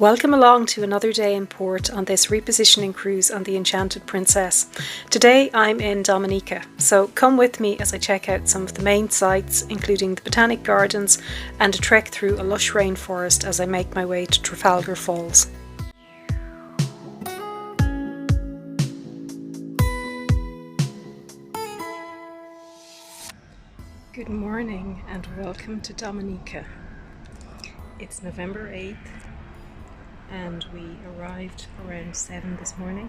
Welcome along to another day in port on this repositioning cruise on the Enchanted Princess. Today I'm in Dominica, so come with me as I check out some of the main sites, including the Botanic Gardens and a trek through a lush rainforest as I make my way to Trafalgar Falls. Good morning and welcome to Dominica. It's November 8th. And we arrived around 7 this morning.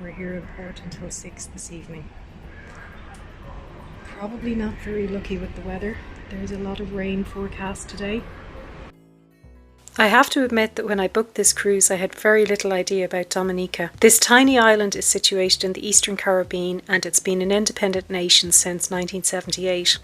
We're here in port until 6 this evening. Probably not very lucky with the weather. There's a lot of rain forecast today. I have to admit that when I booked this cruise I had very little idea about Dominica. This tiny island is situated in the Eastern Caribbean and it's been an independent nation since 1978.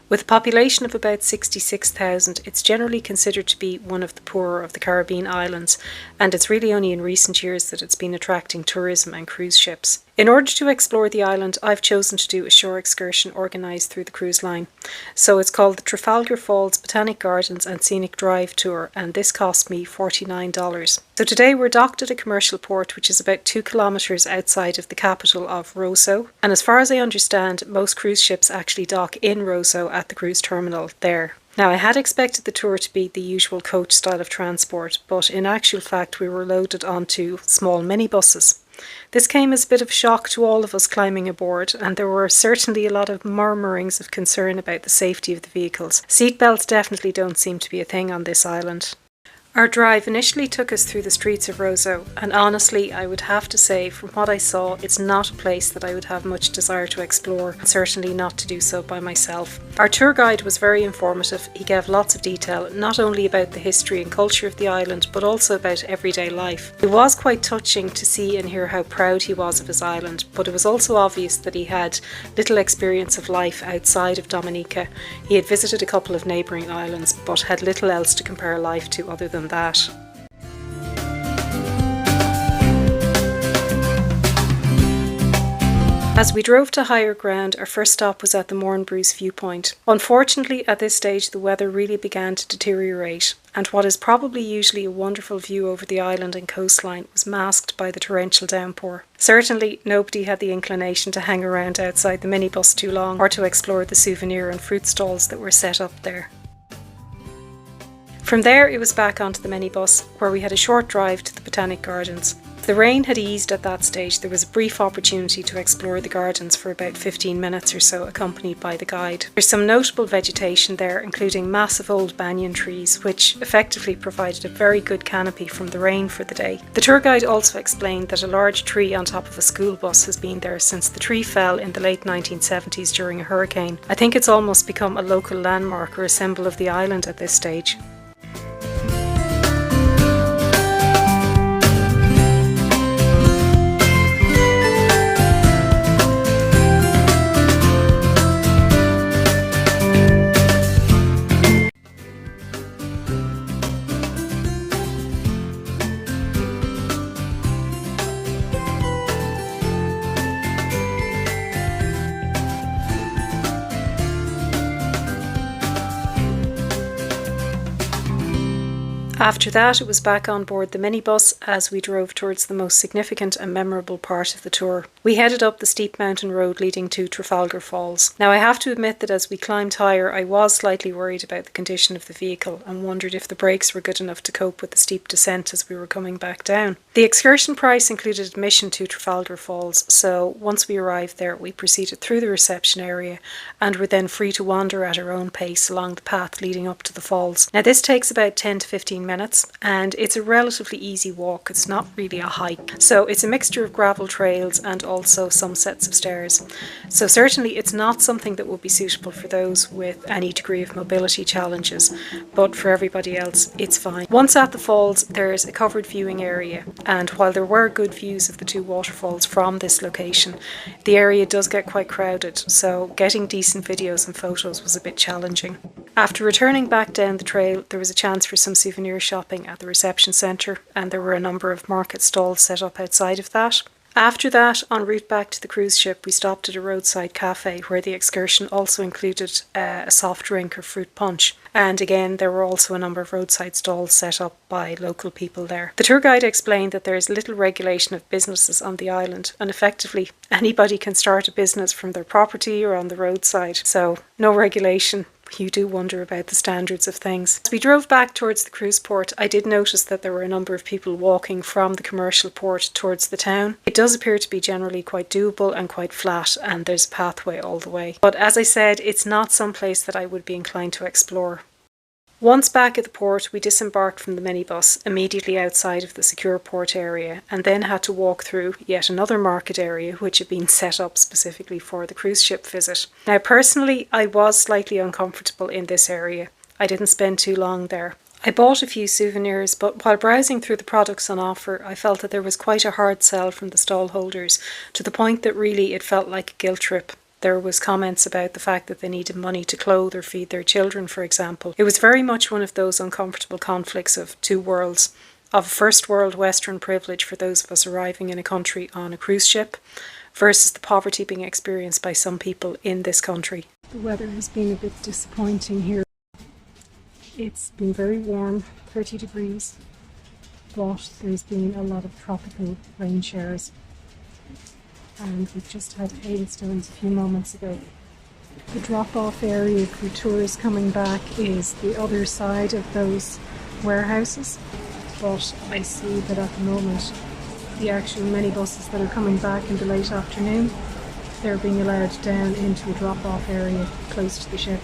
With a population of about 66,000, it's generally considered to be one of the poorer of the Caribbean islands, and it's really only in recent years that it's been attracting tourism and cruise ships. In order to explore the island, I've chosen to do a shore excursion organised through the cruise line. So it's called the Trafalgar Falls, Botanic Gardens and Scenic Drive Tour, and this cost me $49. So today we're docked at a commercial port which is about 2 kilometres outside of the capital of Roseau, and as far as I understand, most cruise ships actually dock in Roseau at the cruise terminal there. Now, I had expected the tour to be the usual coach style of transport, but in actual fact we were loaded onto small minibuses. This came as a bit of a shock to all of us climbing aboard, and there were certainly a lot of murmurings of concern about the safety of the vehicles. Seatbelts definitely don't seem to be a thing on this island. Our drive initially took us through the streets of Roseau, and honestly I would have to say from what I saw it's not a place that I would have much desire to explore, certainly not to do so by myself. Our tour guide was very informative. He gave lots of detail, not only about the history and culture of the island but also about everyday life. It was quite touching to see and hear how proud he was of his island, but it was also obvious that he had little experience of life outside of Dominica. He had visited a couple of neighbouring islands but had little else to compare life to other than that. As we drove to higher ground, our first stop was at the Mornbruce viewpoint. Unfortunately, at this stage the weather really began to deteriorate, and what is probably usually a wonderful view over the island and coastline was masked by the torrential downpour. Certainly, nobody had the inclination to hang around outside the minibus too long or to explore the souvenir and fruit stalls that were set up there. From there it was back onto the minibus, where we had a short drive to the Botanic Gardens. The rain had eased at that stage. There was a brief opportunity to explore the gardens for about 15 minutes or so, accompanied by the guide. There's some notable vegetation there, including massive old banyan trees, which effectively provided a very good canopy from the rain for the day. The tour guide also explained that a large tree on top of a school bus has been there since the tree fell in the late 1970s during a hurricane. I think it's almost become a local landmark or a symbol of the island at this stage. After that, it was back on board the minibus as we drove towards the most significant and memorable part of the tour. We headed up the steep mountain road leading to Trafalgar Falls. Now, I have to admit that as we climbed higher, I was slightly worried about the condition of the vehicle and wondered if the brakes were good enough to cope with the steep descent as we were coming back down. The excursion price included admission to Trafalgar Falls, so once we arrived there, we proceeded through the reception area and were then free to wander at our own pace along the path leading up to the falls. Now, this takes about 10 to 15 minutes and it's a relatively easy walk. It's not really a hike, so it's a mixture of gravel trails and also some sets of stairs. So certainly it's not something that would be suitable for those with any degree of mobility challenges, but for everybody else it's fine. Once at the falls there's a covered viewing area, and while there were good views of the two waterfalls from this location, the area does get quite crowded, so getting decent videos and photos was a bit challenging. After returning back down the trail, there was a chance for some souvenir shopping at the reception centre, and there were a number of market stalls set up outside of that. After that, en route back to the cruise ship, we stopped at a roadside cafe where the excursion also included a soft drink or fruit punch. And again, there were also a number of roadside stalls set up by local people there. The tour guide explained that there is little regulation of businesses on the island, and effectively anybody can start a business from their property or on the roadside. So no regulation. You do wonder about the standards of things. As we drove back towards the cruise port, I did notice that there were a number of people walking from the commercial port towards the town. It does appear to be generally quite doable and quite flat, and there's a pathway all the way. But as I said, it's not some place that I would be inclined to explore. Once back at the port, we disembarked from the minibus immediately outside of the secure port area and then had to walk through yet another market area which had been set up specifically for the cruise ship visit. Now personally, I was slightly uncomfortable in this area. I didn't spend too long there. I bought a few souvenirs, but while browsing through the products on offer, I felt that there was quite a hard sell from the stall holders, to the point that really it felt like a guilt trip. There was comments about the fact that they needed money to clothe or feed their children, for example. It was very much one of those uncomfortable conflicts of two worlds, of first world Western privilege for those of us arriving in a country on a cruise ship versus the poverty being experienced by some people in this country. The weather has been a bit disappointing here. It's been very warm, 30 degrees, but there's been a lot of tropical rain showers. And we've just had hailstones a few moments ago. The drop-off area for tourists coming back is the other side of those warehouses, but I see that at the moment the actual minibuses that are coming back in the late afternoon, they're being allowed down into a drop-off area close to the ship.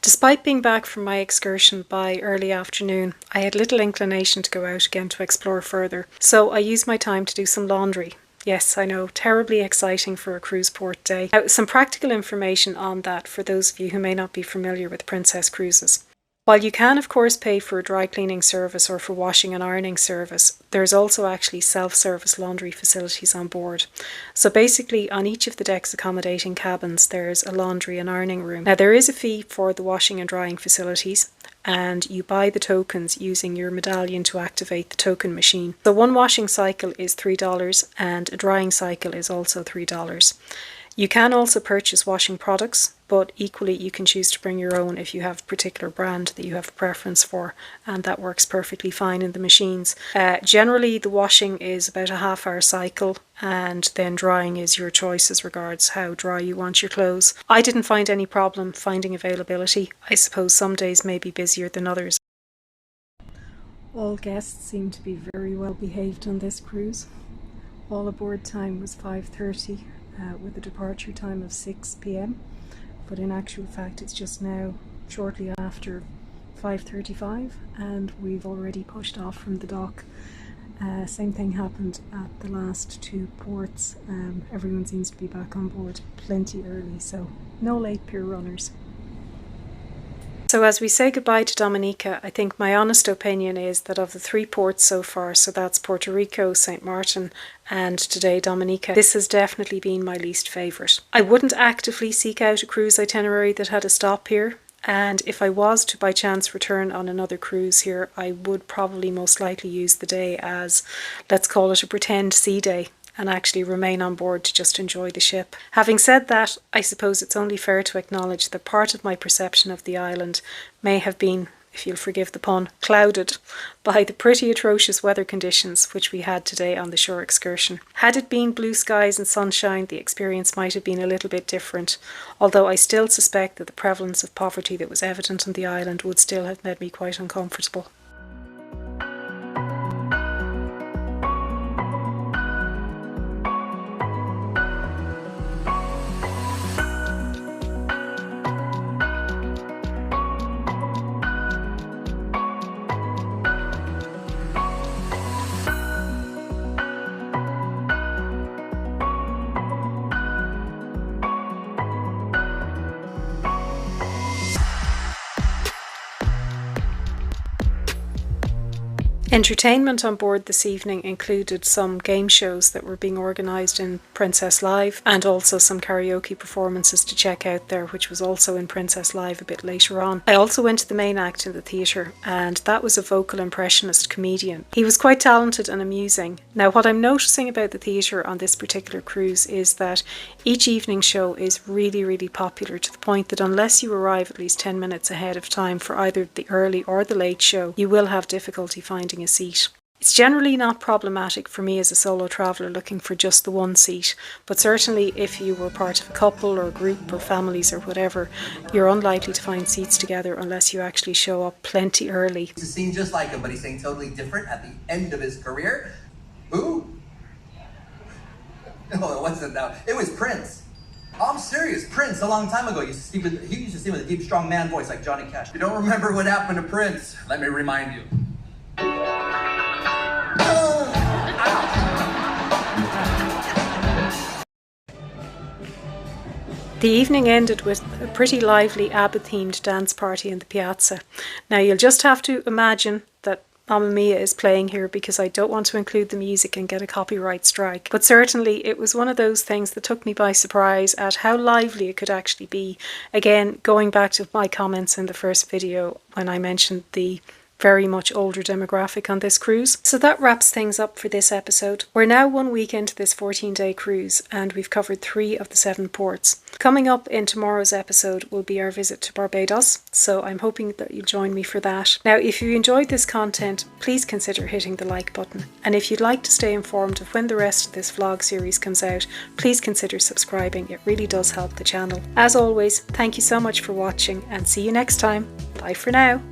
Despite being back from my excursion by early afternoon, I had little inclination to go out again to explore further, so I used my time to do some laundry. Yes, I know, terribly exciting for a cruise port day. Now, some practical information on that for those of you who may not be familiar with Princess Cruises. While you can of course pay for a dry cleaning service or for washing and ironing service, there's also actually self-service laundry facilities on board. So basically on each of the deck's accommodating cabins there's a laundry and ironing room. Now there is a fee for the washing and drying facilities, and you buy the tokens using your medallion to activate the token machine. So one washing cycle is $3 and a drying cycle is also $3. You can also purchase washing products, but equally you can choose to bring your own if you have a particular brand that you have a preference for, and that works perfectly fine in the machines. Generally the washing is about a half-hour cycle, and then drying is your choice as regards how dry you want your clothes. I didn't find any problem finding availability. I suppose some days may be busier than others. All guests seem to be very well behaved on this cruise. All aboard time was 5:30. With a departure time of 6 p.m, but in actual fact it's just now shortly after 5:35 and we've already pushed off from the dock. Same thing happened at the last two ports. Everyone seems to be back on board plenty early, so no late pier runners. So as we say goodbye to Dominica, I think my honest opinion is that of the three ports so far, so that's Puerto Rico, St. Martin and today Dominica, this has definitely been my least favourite. I wouldn't actively seek out a cruise itinerary that had a stop here, and if I was to by chance return on another cruise here, I would probably most likely use the day as, let's call it a pretend sea day, and actually remain on board to just enjoy the ship. Having said that, I suppose it's only fair to acknowledge that part of my perception of the island may have been, if you'll forgive the pun, clouded by the pretty atrocious weather conditions which we had today on the shore excursion. Had it been blue skies and sunshine, the experience might have been a little bit different, although I still suspect that the prevalence of poverty that was evident on the island would still have made me quite uncomfortable. Entertainment on board this evening included some game shows that were being organised in Princess Live, and also some karaoke performances to check out there, which was also in Princess Live a bit later on. I also went to the main act in the theatre, and that was a vocal impressionist comedian. He was quite talented and amusing. Now, what I'm noticing about the theatre on this particular cruise is that each evening show is really popular, to the point that unless you arrive at least 10 minutes ahead of time for either the early or the late show, you will have difficulty finding a seat. It's generally not problematic for me as a solo traveller looking for just the one seat, but certainly if you were part of a couple or a group or families or whatever, you're unlikely to find seats together unless you actually show up plenty early. It's a scene just like him, but he's saying totally different at the end of his career. Who? No, it wasn't that. It was Prince. Oh, I'm serious. Prince, a long time ago, he used to sing with a deep, strong man voice like Johnny Cash. You don't remember what happened to Prince? Let me remind you. The evening ended with a pretty lively ABBA-themed dance party in the piazza. Now, you'll just have to imagine that Mamma Mia is playing here, because I don't want to include the music and get a copyright strike. But certainly it was one of those things that took me by surprise at how lively it could actually be. Again, going back to my comments in the first video when I mentioned the very much older demographic on this cruise. So that wraps things up for this episode. We're now 1 week into this 14-day cruise, and we've covered 3 of the 7 ports. Coming up in tomorrow's episode will be our visit to Barbados, so I'm hoping that you'll join me for that. Now, if you enjoyed this content, please consider hitting the like button, and if you'd like to stay informed of when the rest of this vlog series comes out, please consider subscribing. It really does help the channel. As always, thank you so much for watching, and see you next time. Bye for now.